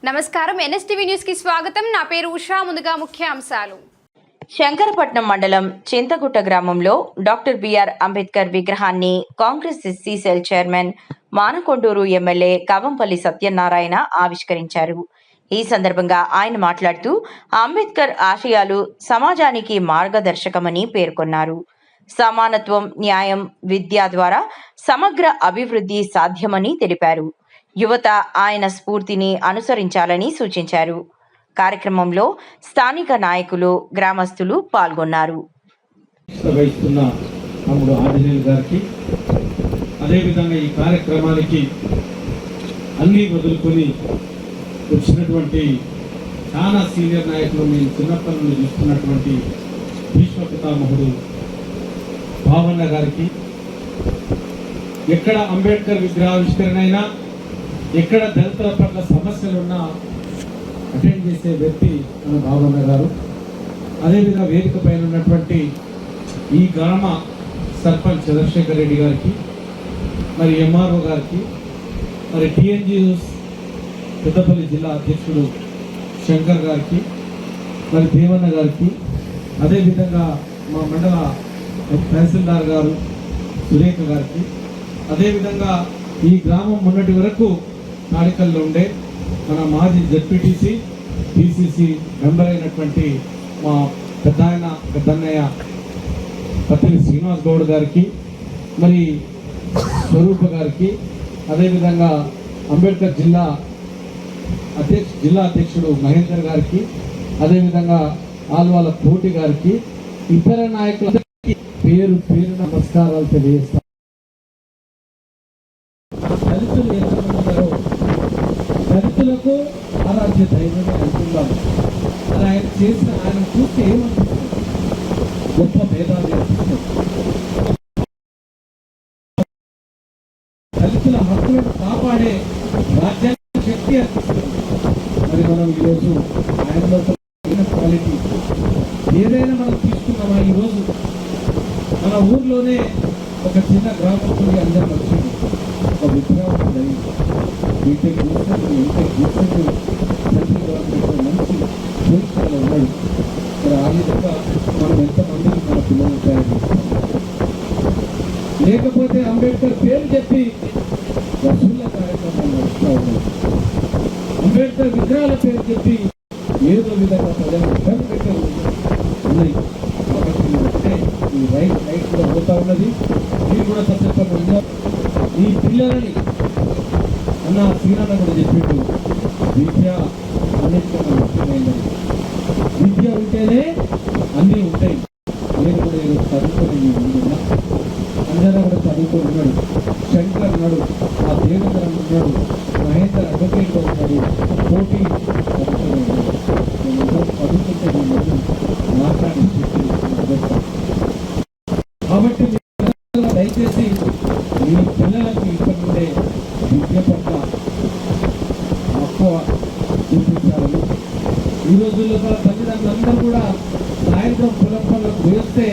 నమస్కారం NSTV news కి స్వాగతం. నా పేరు ఉషా. ముందుగా ముఖ్యాంశాలు. శంకరపట్నం మండలం చింతగుట్ట గ్రామంలో డాక్టర్ బిఆర్ అంబేద్కర్ విగ్రహాన్ని Congress SC cell chairman Manakondur MLA Kavampalli Satyanarayana ఆవిష్కరించారు. ఈ సందర్భంగా ఆయన మాట్లాడుతూ అంబేద్కర్ ఆశయాలు సమాజానికి మార్గదర్శకమని పేర్కొన్నారు. సమానత్వం, న్యాయం, విద్య ద్వారా సమగ్ర అభివృద్ధి సాధ్యమని తెలిపారు. యువత ఆయన స్ఫూర్తిని అనుసరించాలని సూచించారు. కార్యక్రమంలో స్థానిక నాయకులు, గ్రామస్తులు పాల్గొన్నారు. అదేవిధంగా ఈ కార్యక్రమానికి అన్ని వదులుకొని వచ్చినటువంటి చాలా సీనియర్ నాయకులు, మేము చిన్నప్పటి నుండి చూస్తున్నటువంటి భీష్మ పితామహుడు భావన్న గారికి, ఎక్కడ అంబేద్కర్ విగ్రహావిష్కరణ అయినా, ఎక్కడ దళితుల పట్ల సమస్యలున్నా అటెండ్ చేసే వ్యక్తి మన భావన్న గారు. అదేవిధంగా వేదిక పైన ఉన్నటువంటి ఈ గ్రామ సర్పంచ్ చంద్రశేఖర్ రెడ్డి గారికి, మరి ఎంఆర్ఓ గారికి, మరి టిఎన్జిఓస్ పెద్దపల్లి జిల్లా అధ్యక్షుడు శంకర్ గారికి, మరి దేవన్న గారికి, అదేవిధంగా మా మండల తహసీల్దార్ గారు సురేఖ గారికి, అదేవిధంగా ఈ గ్రామం మొన్నటి వరకు తాడికల్లో ఉండే మన మాజీ జెడ్పీటీసీ పిసిసి మెంబర్ అయినటువంటి మా పెద్దన్నయ్య పత్రి శ్రీనివాస్ గౌడ్ గారికి, మరి స్వరూప గారికి, అదేవిధంగా అంబేద్కర్ జిల్లా అధ్యక్షుడు మహేందర్ గారికి, అదేవిధంగా ఆల్వాల కోటి గారికి, ఇతర నాయకులకి పేరు పేరు నమస్కారాలు తెలియజేస్తాను. దళితులు ఎంతమంది దళితులకు ఆరాధ్య దైవమే అనుకుందాం. అది ఆయన చేసిన, ఆయన చూస్తే ఏమనిపిస్తుంది? గొప్ప భేదాలు అనిపిస్తుంది. దళితుల హక్కులను కాపాడే రాజ్యాంగ శక్తి అనిపిస్తుంది. మరి మనం ఈరోజు ఆయనలో క్వాలిటీ ఏదైనా మనం తీసుకున్నామా? ఈరోజు మన ఊర్లోనే ఒక చిన్న గ్రామంలో అందరం వచ్చింది, ఒక విగ్రహం బీటెక్ ఎంటెక్ సెంట్రల్ గవర్నమెంట్ మంచి పొజిషన్లో ఉన్నాడు. మరి ఆ విధంగా మనం ఎంతమందికి మన పిల్లలు తయారు చేస్తాం? లేకపోతే అంబేద్కర్ పేరు చెప్పి వసూళ్ల కార్యక్రమాలు నడుస్తూ ఉన్నాయి. అంబేద్కర్ విగ్రహాల పేరు చెప్పి ఏదో విధంగా ప్రజలు ఇబ్బంది పెట్టే ఉన్నాయి. కాబట్టి అంటే ఈ రైట్ కూడా పోతా ఉన్నది. మీరు కూడా తప్పకుండా ఈ పిల్లలని అన్న శ్రీనాథ కూడా చెప్పిండు, విద్య అన్నిటికన్నా ముఖ్యమైనది. విద్య ఉంటేనే అన్నీ ఉంటాయి. నేను కూడా ఈరోజు చదువుకొని ఉన్నా, అందరూ కూడా చదువుకొని ఉన్నాడు. శంకర్ ఉన్నాడు, ఆ దేవేంద్ర ఉన్నాడు, మహేందర్ అడ్వకేట్గా ఉన్నాడు, పోటీ చదువుకుంటే మాట్లాడి కాబట్టి దయచేసి మీ పిల్లలకి ఇప్పటి నుండే విద్య పట్ల ఎక్కువ చూపించాలని. ఈ రోజుల్లో తల్లిదండ్రులందరూ కూడా సాయంత్రం పొలం పనులకు వేస్తే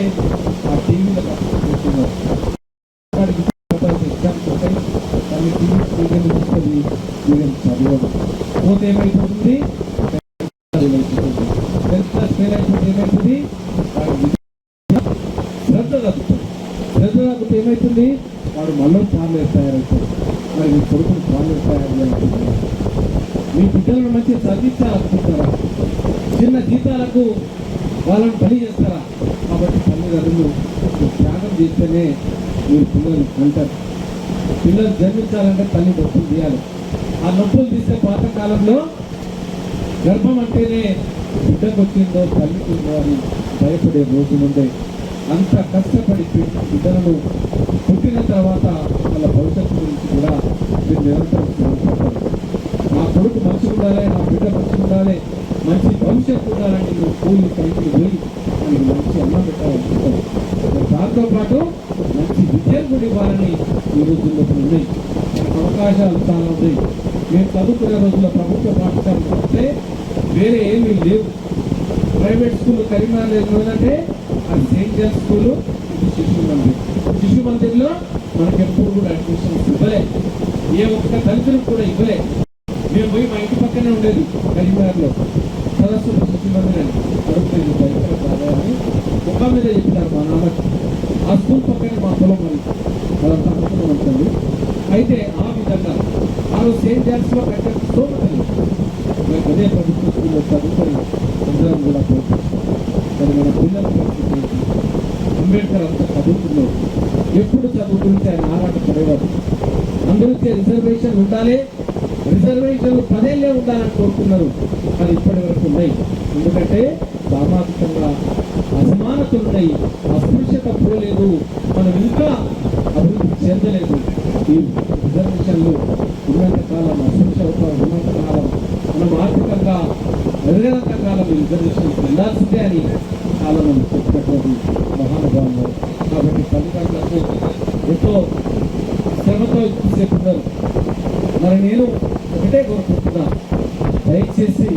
ఆ టీవీలో కట్టుకుంటున్నారు. ఎగ్జామ్స్ ఉంటాయి, దాన్ని టీవీ చూస్తుంది, వీళ్ళని చదవదు. పోతే ఏమైపోతుంది? ఫెయిల్ అయిపోతే ఏమవుతుంది? శ్రద్ధ తగ్గుతుంది. శ్రద్ధ తగ్గితే ఏమవుతుంది? వాడు మళ్ళీ పాలు తయారవుతాడు. మరి మీ కొడుకులు పాలు తయారవుతున్నారు. మీ బిడ్డలను మంచి చదివించాలనుకుంటారా? చిన్న జీతాలకు వాళ్ళని బలి చేస్తారా? కాబట్టి తల్లిదండ్రులు త్యాగం చేస్తేనే మీరు పిల్లలు అంటారు. పిల్లలు జన్మించాలంటే తల్లి నొప్పులు తీయాలి. ఆ నొప్పులు తీస్తే పాతకాలంలో గర్భం అంటేనే బిడ్డకు వచ్చిందో తల్లికి అని భయపడే రోజులు ఉంటాయి. అంత కష్టపడి బిడ్డలను పుట్టిన తర్వాత వాళ్ళ భవిష్యత్తు గురించి కూడా మీరు నిరంతరం మాట్లాడతారు. నా కొడుకు మంచిగా ఉండాలి, నా బిడ్డ మంచిగా ఉండాలి, మంచి భవిష్యత్తు ఉండాలని మీరు కూలి పైకి పోయి మనకి మంచి అన్నం పెట్టాలనుకుంటారు. దాంతో పాటు మంచి విద్యను కూడా ఇవ్వాలని ఈ రోజుల్లో ఉన్నాయి. మనకు అవకాశాలు చాలా ఉన్నాయి. మేము చదువుకునే రోజుల్లో ప్రభుత్వ పాఠశాలకు వస్తే వేరే ఏమీ లేవు. ప్రైవేట్ స్కూల్ కరీంనగర్ ఏంటంటే అది సెయింట్ జాన్ స్కూలు, ఇది శిశు మందిర్లో మనకి ఎప్పుడు కూడా అడ్మిషన్స్ ఇవ్వలే. ఏ ఒక్క దళితులకు కూడా ఇవ్వలే. మేము పోయి మా ఇంటి పక్కనే ఉండేది కరీంనగర్లో సదస్సు శిశు మందిరం అడుగుతుంది బయట కాదని ఒక మీద చెప్పినారు మా నాన్నకి. ఆ స్కూల్ పక్కనే మా పొలం మరి అదంతా అనుకుని ఉంటుంది. అయితే ఆ విధంగా ఆ రోజు సెయింట్ జాన్స్లో కట్టే స్తోమతలు మేము అదే ప్రభుత్వ స్కూల్లో చదువుకొని అందరం కూడా పోతాం. మరి మన పిల్లల పరిస్థితి ఏంటి? అంబేద్కర్ అంతా చదువుతున్నాడు, ఎప్పుడు చదువు గురించి ఆయన ఆరాటపడేవాడు. అందరికీ రిజర్వేషన్ ఉండాలి, రిజర్వేషన్లు 10 ఏళ్ళే ఉండాలని కోరుతున్నారు, అది ఇప్పటి వరకు ఉన్నాయి. ఎందుకంటే సామాజికంగా అసమానతలు ఉన్నాయి, అస్పృశ్యత పోలేదు, మనం ఇంకా అభివృద్ధి చెందలేదు. ఈ రిజర్వేషన్లు ఉన్నంత కాలం అస్పృశ్యత ఉన్నంత కాలం మనం ఆర్థికంగా ఎదగనంత కాలం ఈ రిజర్వేషన్ వెళ్ళాల్సిందే అని చాలా మంది చెప్పినటువంటి మహానుభావులు. కాబట్టి తల్లిదండ్రులకు ఎంతో శ్రమతో చెప్తున్నారు. మరి నేను ఒకటే కోరుకుంటున్నా, దయచేసి